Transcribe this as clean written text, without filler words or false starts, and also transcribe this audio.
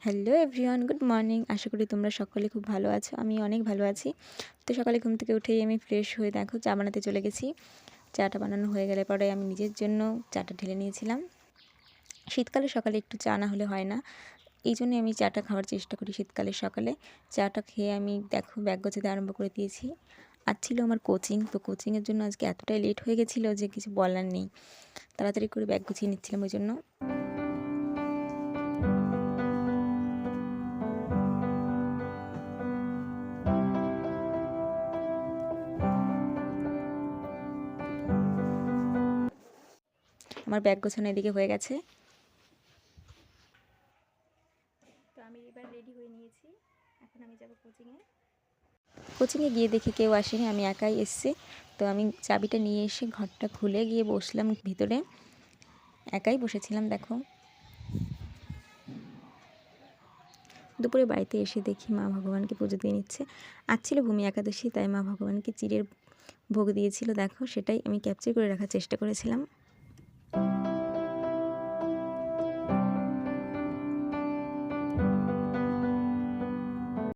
Hello everyone, good morning. আশা করি তোমরা সকলে খুব ভালো আছো। আমি অনেক ভালো আছি। তো সকালে ঘুম থেকে উঠেই আমি ফ্রেশ হয়ে দেখো চা বানাতে চলে গেছি। চাটা বানানো হয়ে গেলে পরে আমি নিজের জন্য চাটা ঢেলে নিয়েছিলাম। শীতকালে সকালে একটু চা না হলে হয় না, এই জন্যই আমি চাটা খাওয়ার চেষ্টা করি শীতকালের সকালে। চাটা খেয়ে আমি দেখো ব্যাগ গোছাতে আরম্ভ করে দিয়েছি। আজ ছিল আমার কোচিং, তো কোচিংয়ের জন্য আজকে এতটাই লেট হয়ে গেছিলো যে কিছু বলার নেই। তাড়াতাড়ি করে ব্যাগ গুছিয়ে নিচ্ছিলাম ওই জন্য। আমার ব্যাগ গোছানো এদিকে হয়ে গেছে। তো আমি এবার রেডি হয়ে নিয়েছি, এখন আমি যাব কোচিংয়ে গিয়ে দেখি কেউ আসেনি, আমি একাই এসেছি। তো আমি চাবিটা নিয়ে এসে ঘরটা খুলে গিয়ে বসলাম ভিতরে, একাই বসেছিলাম। দেখো দুপুরে বাড়িতে এসে দেখি মা ভগবানকে পুজো দিয়ে নিচ্ছে। আজ ছিল ভূমি একাদশী, তাই মা ভগবানকে চিড়ের ভোগ দিয়েছিল। দেখো সেটাই আমি ক্যাপচার করে রাখার চেষ্টা করেছিলাম।